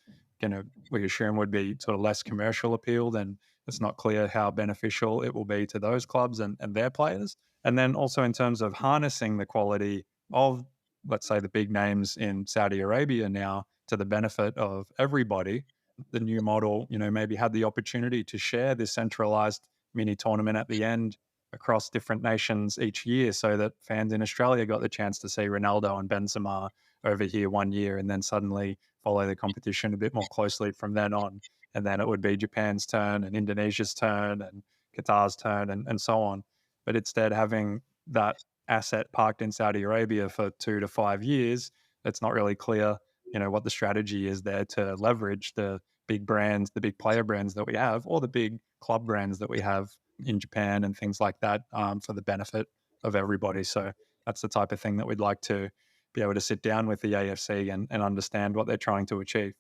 we assume would be sort of less commercial appeal, then it's not clear how beneficial it will be to those clubs and their players. And then also in terms of harnessing the quality of, let's say, the big names in Saudi Arabia now to the benefit of everybody, the new model, maybe had the opportunity to share this centralized mini tournament at the end across different nations each year, so that fans in Australia got the chance to see Ronaldo and Benzema over here one year, and then suddenly follow the competition a bit more closely from then on. And then it would be Japan's turn and Indonesia's turn and Qatar's turn and so on. But instead, having that asset parked in Saudi Arabia for 2 to 5 years, it's not really clear, what the strategy is there to leverage the big brands, the big player brands that we have, or the big club brands that we have in Japan and things like that, for the benefit of everybody. So that's the type of thing that we'd like to be able to sit down with the AFC and understand what they're trying to achieve.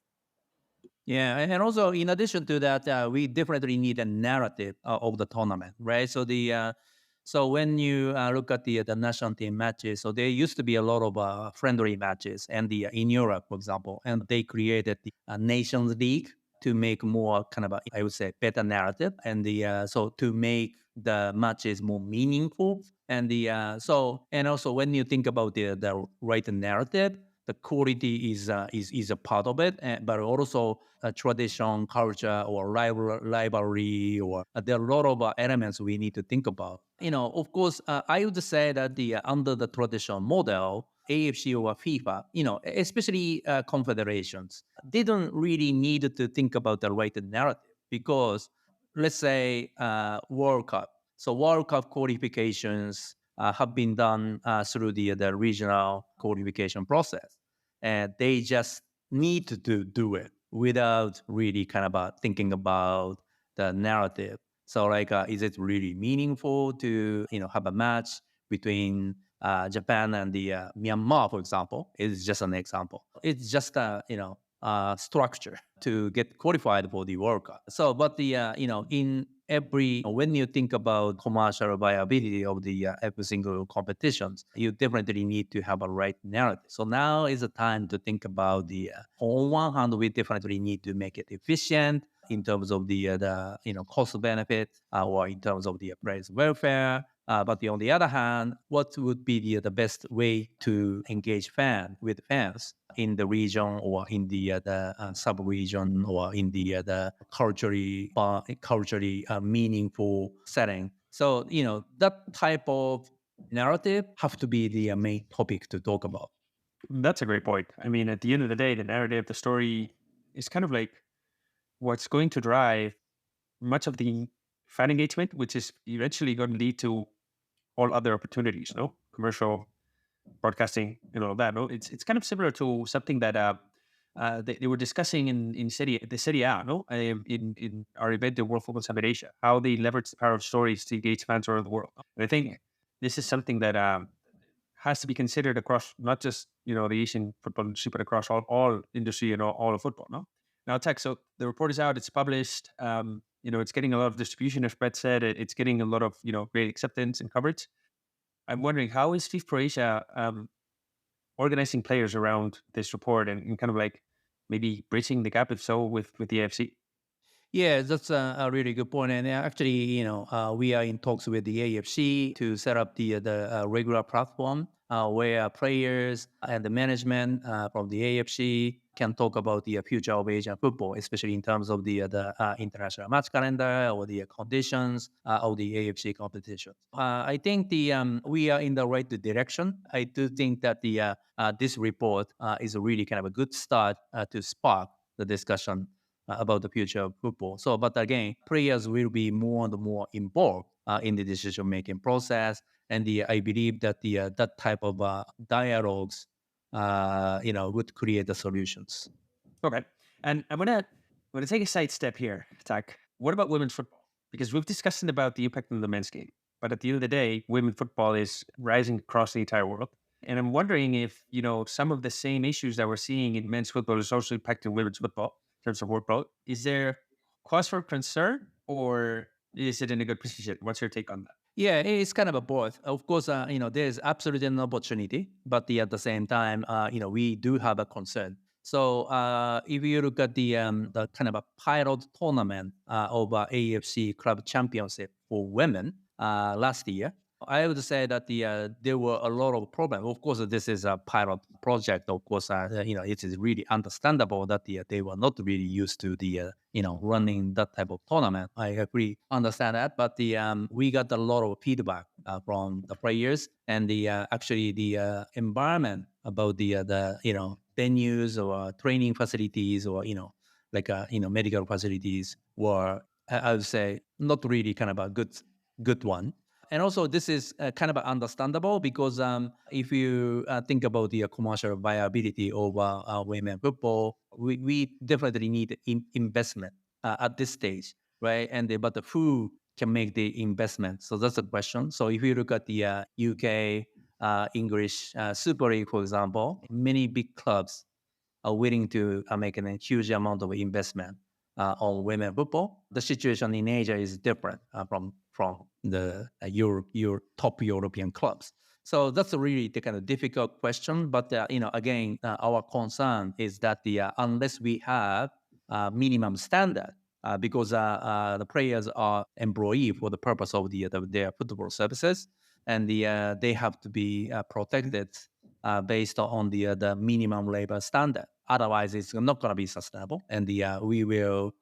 Yeah, and also in addition to that, we definitely need a narrative of the tournament, right? So when you look at the national team matches, so there used to be a lot of friendly matches, and in Europe, for example, and they created the Nations League to make more kind of I would say better narrative, and so to make the matches more meaningful, and and also when you think about the right narrative, the quality is a part of it, but also tradition, culture, or rivalry, or there are a lot of elements we need to think about. Of course, I would say that under the traditional model, AFC or FIFA, especially confederations, they don't really need to think about the right narrative because, let's say, World Cup. So World Cup qualifications have been done through the regional qualification process, and they just need to do it without really kind of thinking about the narrative. So, like, is it really meaningful to have a match between Japan and the Myanmar, for example? It's just an example. It's just a structure to get qualified for the World Cup. So, but in every when you think about commercial viability of the every single competitions, you definitely need to have a right narrative. So now is the time to think about on one hand, we definitely need to make it efficient in terms of the cost benefit, or in terms of the players' welfare. But on the other hand, what would be the best way to engage with fans in the region, or in the sub-region, or in the culturally meaningful setting? So that type of narrative have to be the main topic to talk about. That's a great point. I mean, at the end of the day, the narrative, the story is kind of like what's going to drive much of the fan engagement, which is eventually going to lead to all other opportunities, no? Commercial, broadcasting, and all of that. No? It's kind of similar to something that they were discussing in the Serie A, no? In our event, the World Football Summit Asia, how they leverage the power of stories to engage fans around the world. And I think this is something that has to be considered across not just the Asian football industry, but across all industry and all of football. No, now Tech. So the report is out; it's published. It's getting a lot of distribution, as Brett said. It's getting a lot of great acceptance and coverage. I'm wondering, how is FIFPRO Asia organizing players around this report and kind of like maybe bridging the gap, if so, with the AFC? Yeah, that's a really good point. And actually, we are in talks with the AFC to set up the regular platform where players and the management from the AFC can talk about the future of Asian football, especially in terms of the international match calendar or the conditions of the AFC competition. I think we are in the right direction. I do think that this report is really kind of a good start to spark the discussion about the future of football. So, but again, players will be more and more involved in the decision-making process, and I believe that that type of dialogues, would create the solutions. Okay, and I'm gonna take a side step here, Tak. What about women's football? Because we've discussed about the impact on the men's game, but at the end of the day, women's football is rising across the entire world. And I'm wondering if some of the same issues that we're seeing in men's football is also impacting women's football in terms of workload. Is there cause for concern, or is it in a good position? What's your take on that? Yeah, it's kind of a both. Of course, there's absolutely an opportunity, but at the same time, we do have a concern. So if you look at the kind of a pilot tournament of AFC Club Championship for women last year, I would say that there were a lot of problems. Of course, this is a pilot project. Of course, it is really understandable that they were not really used to running that type of tournament. I agree, understand that. But we got a lot of feedback from the players, and actually the environment about the venues or training facilities or medical facilities were, I would say, not really kind of a good one. And also, this is kind of understandable because if you think about the commercial viability of women football, we definitely need investment at this stage, right? But who can make the investment? So that's the question. So if you look at the UK English Super League, for example, many big clubs are willing to make a huge amount of investment on women football. The situation in Asia is different from the your top European clubs. So that's a really kind of difficult question. But again, our concern is that unless we have minimum standard, because the players are employee for the purpose of their football services, and they have to be protected based on the minimum labor standard. Otherwise, it's not going to be sustainable, and we will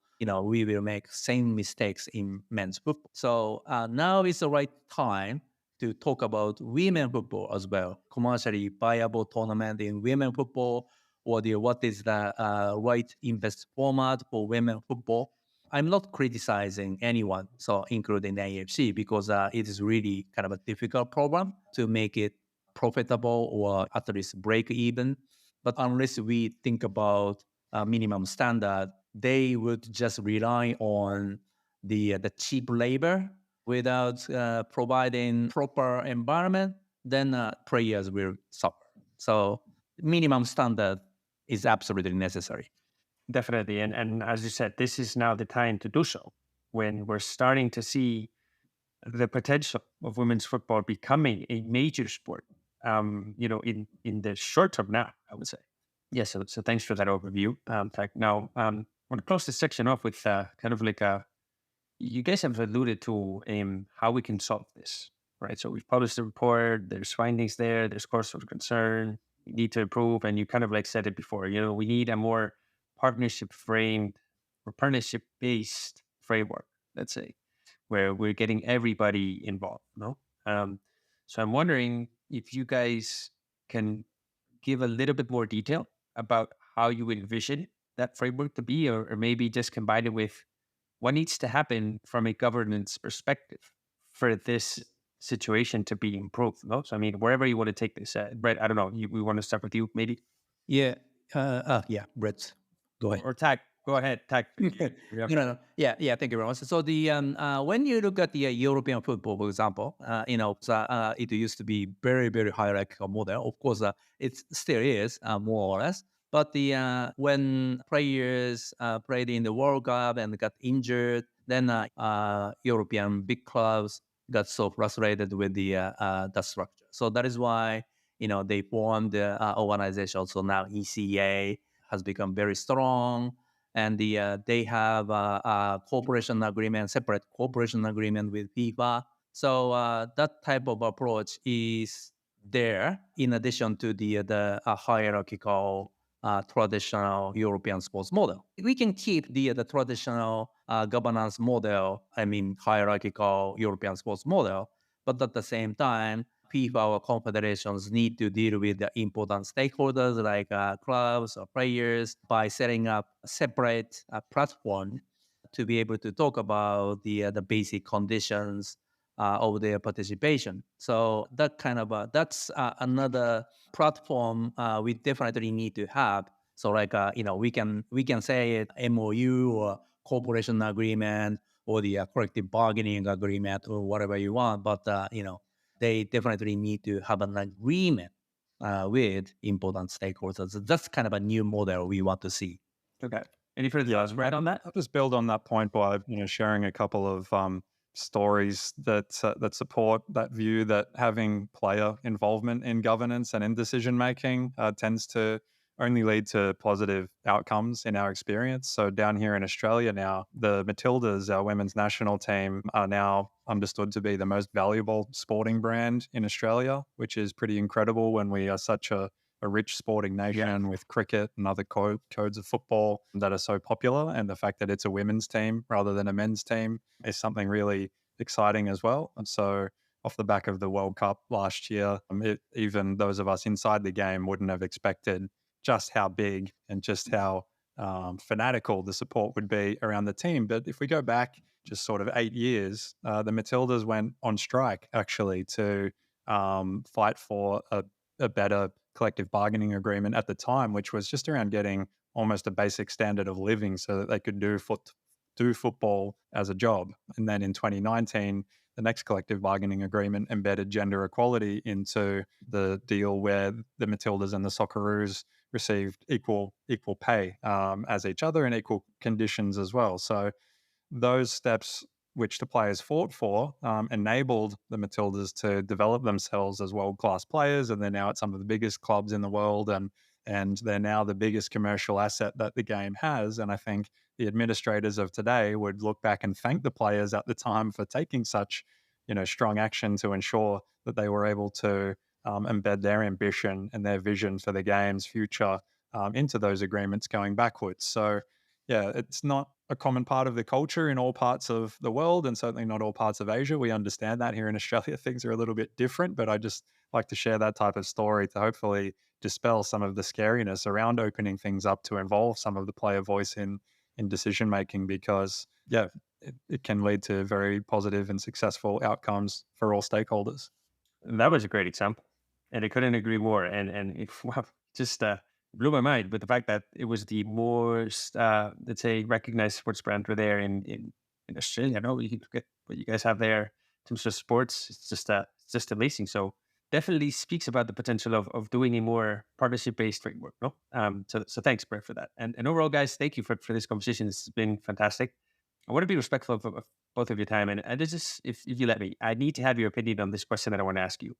make same mistakes in men's football. So now is the right time to talk about women football as well. Commercially viable tournament in women football, or what is the right invest format for women football. I'm not criticizing anyone, so including the AFC, because it is really kind of a difficult program to make it profitable or at least break even. But unless we think about minimum standard, they would just rely on the cheap labor without providing proper environment. Then players will suffer. So minimum standard is absolutely necessary. Definitely. And as you said, this is now the time to do so when we're starting to see the potential of women's football becoming a major sport, in the short term now, I would say. Yeah, so thanks for that overview. Now, I want to close this section off with kind of like you guys have alluded to how we can solve this, right? So we've published the report, there's findings there, there's cause of concern, we need to improve, and you kind of like said it before, we need a more partnership framed or partnership based framework, let's say, where we're getting everybody involved, no? So I'm wondering if you guys can give a little bit more detail about how you envision that framework to be, or maybe just combine it with what needs to happen from a governance perspective for this situation to be improved. No? So, I mean, wherever you want to take this, Brett, I don't know, we want to start with you, maybe? Yeah. Brett, go ahead. Or Tak, go ahead, Tak. No. Yeah, thank you very much. So when you look at the European football, for example, it used to be very, very hierarchical model. Of course, it still is more or less. But when players played in the World Cup and got injured, then European big clubs got so frustrated with the structure. So that is why they formed the organization. So now ECA has become very strong, and they have a cooperation agreement, separate cooperation agreement with FIFA. So that type of approach is there in addition to the hierarchical traditional European sports model. We can keep the traditional governance model, hierarchical European sports model, but at the same time, FIFA or confederations need to deal with the important stakeholders like clubs or players by setting up a separate platform to be able to talk about the basic conditions of their participation. So that's another platform we definitely need to have. So we can say it MOU or cooperation agreement or the collective bargaining agreement or whatever you want, but they definitely need to have an agreement with important stakeholders. That's kind of a new model we want to see. Okay. Any further thoughts, Brad, on that? I'll just build on that point by sharing a couple of stories that support that view that having player involvement in governance and in decision making tends to only lead to positive outcomes in our experience. So down here in Australia now, the Matildas, our women's national team, are now understood to be the most valuable sporting brand in Australia, which is pretty incredible when we are such a rich sporting nation with cricket and other codes of football that are so popular. And the fact that it's a women's team rather than a men's team is something really exciting as well. And so off the back of the World Cup last year, even those of us inside the game wouldn't have expected just how big and just how fanatical the support would be around the team. But if we go back just sort of 8 years, the Matildas went on strike actually to fight for a better collective bargaining agreement at the time, which was just around getting almost a basic standard of living so that they could do football as a job. And then in 2019, the next collective bargaining agreement embedded gender equality into the deal, where the Matildas and the Socceroos received equal pay as each other and equal conditions as well. So those steps, which the players fought for, enabled the Matildas to develop themselves as world-class players, and they're now at some of the biggest clubs in the world, and they're now the biggest commercial asset that the game has. And I think the administrators of today would look back and thank the players at the time for taking such, strong action to ensure that they were able to embed their ambition and their vision for the game's future into those agreements going backwards. So, yeah, it's not a common part of the culture in all parts of the world, and certainly not all parts of Asia. We understand that here in Australia, things are a little bit different, but I just like to share that type of story to hopefully dispel some of the scariness around opening things up to involve some of the player voice in decision making, because it can lead to very positive and successful outcomes for all stakeholders. That was a great example, and I couldn't agree more. And it just blew my mind with the fact that it was the most, let's say, recognized sports brand for there in Australia. No, you look at what you guys have there in terms of sports. It's just amazing. So definitely speaks about the potential of doing a more partnership-based framework. No, so thanks, Brett, for that. And overall, guys, thank you for this conversation. It's been fantastic. I want to be respectful of both of your time, and this is, if you let me, I need to have your opinion on this question that I want to ask you.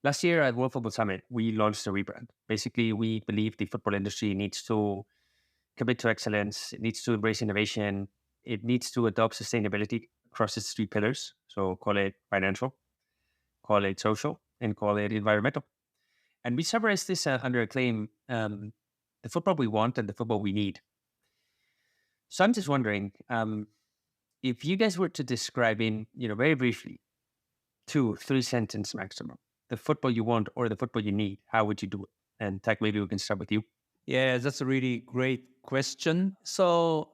Last year at World Football Summit, we launched a rebrand. Basically, we believe the football industry needs to commit to excellence. It needs to embrace innovation. It needs to adopt sustainability across its 3 pillars. So call it financial, call it social, and call it environmental. And we summarize this under a claim, the football we want and the football we need. So I'm just wondering, if you guys were to describe in, very briefly, 2-3 sentence maximum, the football you want or the football you need, how would you do it? And Tak, maybe we can start with you. Yeah, that's a really great question. So,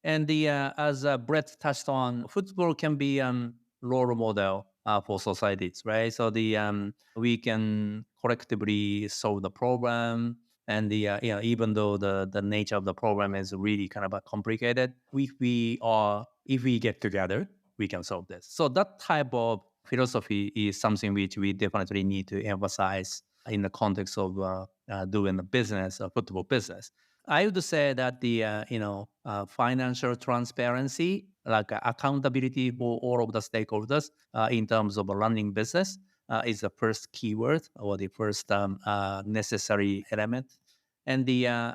and as Brett touched on, football can be role model for societies, right? So we can collectively solve the problem, and even though the nature of the problem is really kind of complicated, if we get together, we can solve this. So that type of philosophy is something which we definitely need to emphasize in the context of doing a business, a football business. I would say that the financial transparency, like accountability for all of the stakeholders in terms of running business, is the first keyword or the first necessary element. And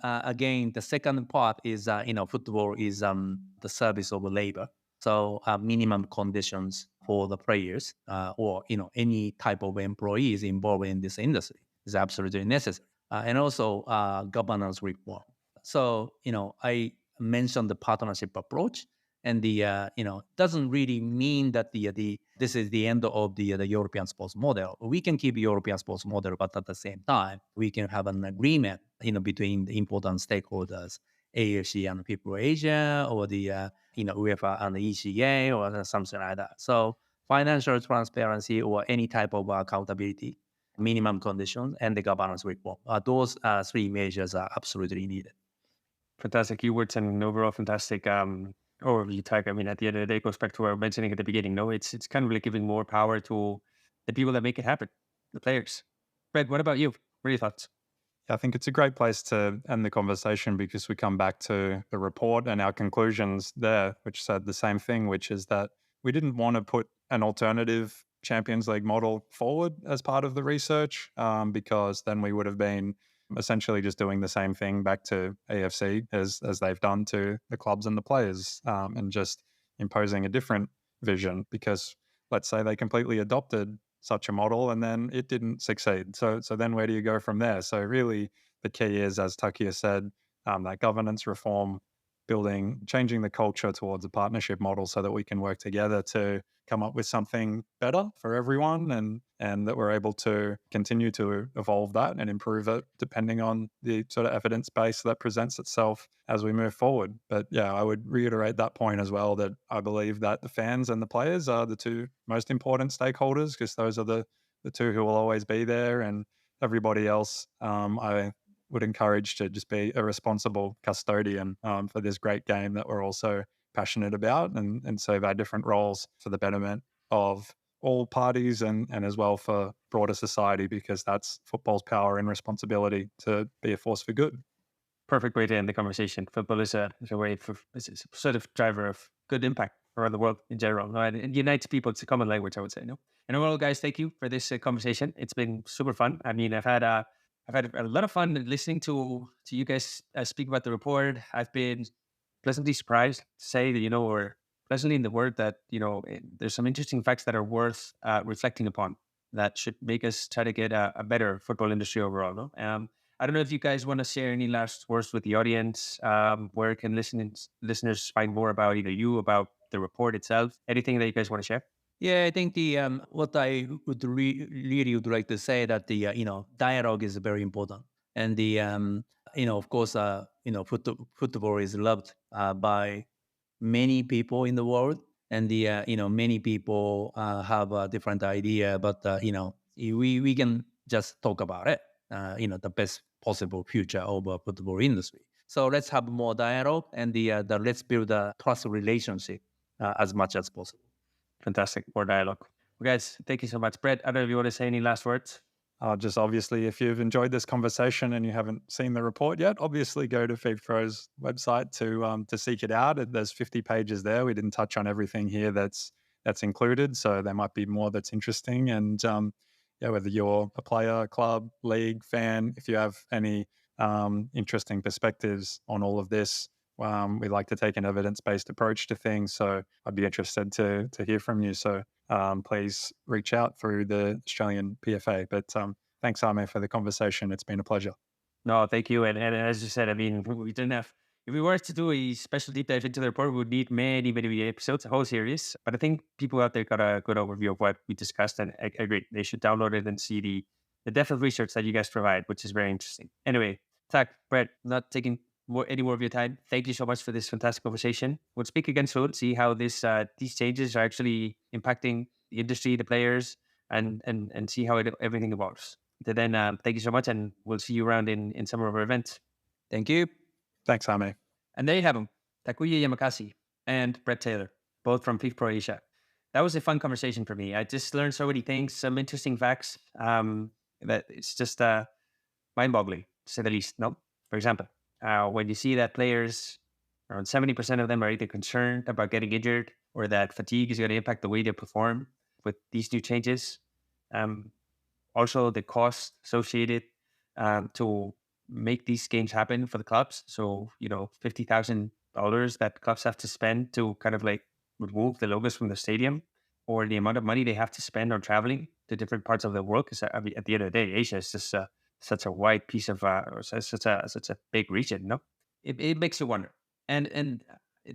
again, the second part is football is the service of labor. So minimum conditions for the players or any type of employees involved in this industry is absolutely necessary. And also governance reform. So I mentioned the partnership approach, and doesn't really mean that this is the end of the European sports model. We can keep European sports model, but at the same time, we can have an agreement between the important stakeholders, AFC and FIFPRO Asia, or the UEFA and the ECA, or something like that. So financial transparency or any type of accountability, minimum conditions, and the governance reform. Those 3 measures are absolutely needed. Fantastic keywords and overall fantastic overview, Tak. I mean, at the end of the day, it goes back to what I was mentioning at the beginning. No, it's kind of like giving more power to the people that make it happen, the players. Fred, what about you? What are your thoughts? I think it's a great place to end the conversation, because we come back to the report and our conclusions there, which said the same thing, which is that we didn't want to put an alternative Champions League model forward as part of the research, because then we would have been essentially just doing the same thing back to AFC as they've done to the clubs and the players, and just imposing a different vision, because let's say they completely adopted such a model and then it didn't succeed. So then where do you go from there? So really the key is, as Takuya said, that governance reform, changing the culture towards a partnership model so that we can work together to come up with something better for everyone, and that we're able to continue to evolve that and improve it depending on the sort of evidence base that presents itself as we move forward. But yeah, I would reiterate that point as well, that I believe that the fans and the players are the two most important stakeholders, because those are the two who will always be there, and everybody else, I would encourage to just be a responsible custodian for this great game that we're also passionate about, and serve our different roles for the betterment of all parties, and as well for broader society, because that's football's power and responsibility to be a force for good. Perfect way to end the conversation. Football is a way for, it's a sort of driver of good impact around the world in general. No? And it unites people. It's a common language, I would say. No. And overall, guys, thank you for this conversation. It's been super fun. I mean, I've had a lot of fun listening to you guys speak about the report. I've been pleasantly surprised to say that, or pleasantly in the word that, there's some interesting facts that are worth reflecting upon, that should make us try to get a better football industry overall. No? I don't know if you guys want to share any last words with the audience. Where can listeners find more about either you, about the report itself? Anything that you guys want to share? Yeah, I think the what I would really would like to say that the dialogue is very important, and the of course football is loved by many people in the world, and the many people have a different idea, but we can just talk about it. The best possible future of a football industry. So let's have more dialogue, and the let's build a trust relationship as much as possible. Fantastic. More dialogue. Well, guys, thank you so much. Brett, I don't know if you want to say any last words. Just obviously, if you've enjoyed this conversation and you haven't seen the report yet, obviously go to FIFPRO's website to seek it out. There's 50 pages there. We didn't touch on everything here that's included, so there might be more that's interesting. And whether you're a player, club, league, fan, if you have any interesting perspectives on all of this, we like to take an evidence-based approach to things. So I'd be interested to hear from you. So please reach out through the Australian PFA. But thanks, Ame, for the conversation. It's been a pleasure. No, thank you. And as you said, I mean, we didn't have, if we were to do a special deep dive into the report, we would need many, many episodes, a whole series. But I think people out there got a good overview of what we discussed, and I agree. They should download it and see the depth of research that you guys provide, which is very interesting. Anyway, Tak, Brett, not taking any more of your time. Thank you so much for this fantastic conversation. We'll speak again soon, see how these changes are actually impacting the industry, the players, and see how everything evolves. Until then, thank you so much, and we'll see you around in some of our events. Thank you. Thanks, Ame. And there you have them, Takuya Yamazaki and Brett Taylor, both from FIFPRO Asia. That was a fun conversation for me. I just learned so many things, some interesting facts, that it's just mind-boggling, to say the least. No, for example, when you see that players, around 70% of them are either concerned about getting injured or that fatigue is going to impact the way they perform with these new changes. Also, the cost associated to make these games happen for the clubs. So, $50,000 that clubs have to spend to kind of like remove the logos from the stadium, or the amount of money they have to spend on traveling to different parts of the world. Because I mean, at the end of the day, Asia is just such a wide piece of, or such a big region. No, it makes you wonder. And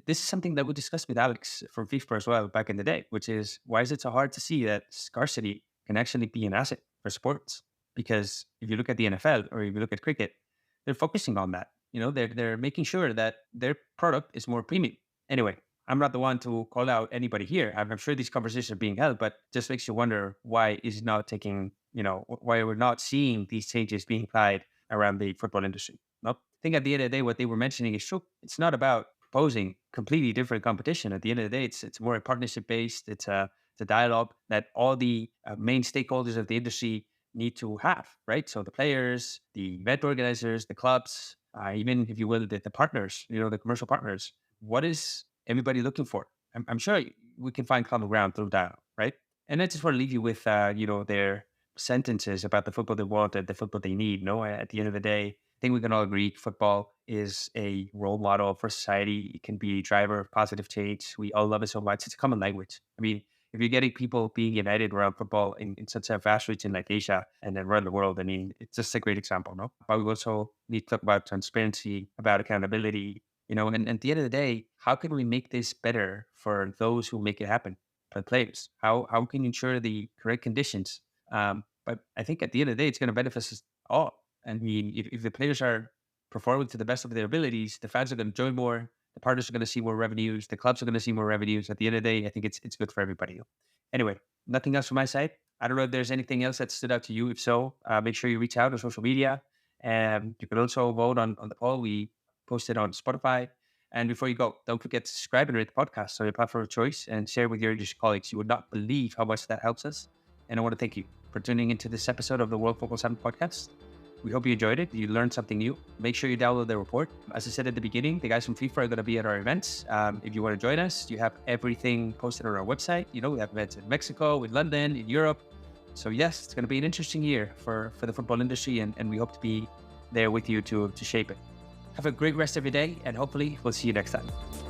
this is something that we discussed with Alex from FIFPRO as well back in the day, which is, why is it so hard to see that scarcity can actually be an asset for sports? Because if you look at the NFL or if you look at cricket, they're focusing on that. They're making sure that their product is more premium. Anyway, I'm not the one to call out anybody here. I'm sure these conversations are being held, but just makes you wonder, why is it not taking, why we're not seeing these changes being applied around the football industry? No, I think at the end of the day, what they were mentioning is true. It's not about proposing completely different competition. At the end of the day, it's more partnership based. It's a dialogue that all the main stakeholders of the industry need to have, right? So the players, the event organizers, the clubs, even if you will, the partners, the commercial partners. What is everybody looking for? I'm sure we can find common ground through dialogue, right? And I just want to leave you with, their sentences about the football they want and the football they need. No, at the end of the day, I think we can all agree football is a role model for society. It can be a driver of positive change. We all love it so much. It's a common language. I mean, if you're getting people being united around football in such a vast region like Asia and then around the world, I mean, it's just a great example, no? But we also need to talk about transparency, about accountability, and at the end of the day, how can we make this better for those who make it happen, for players? How can you ensure the correct conditions? But I think at the end of the day, it's going to benefit us all. And if the players are performing to the best of their abilities, the fans are going to join more, the partners are going to see more revenues, the clubs are going to see more revenues. At the end of the day, I think it's good for everybody. Anyway, nothing else from my side. I don't know if there's anything else that stood out to you. If so, make sure you reach out on social media. And you can also vote on the poll. We posted on Spotify. And before you go, don't forget to subscribe and rate the podcast on your platform of choice and share with your industry colleagues. You would not believe how much that helps us. And I want to thank you for tuning into this episode of the World Football Summit podcast. We hope you enjoyed it. You learned something new. Make sure you download the report. As I said at the beginning, the guys from FIFPRO are going to be at our events. If you want to join us, you have everything posted on our website. We have events in Mexico, in London, in Europe. So yes, it's going to be an interesting year for the football industry, and we hope to be there with you to shape it. Have a great rest of your day, and hopefully we'll see you next time.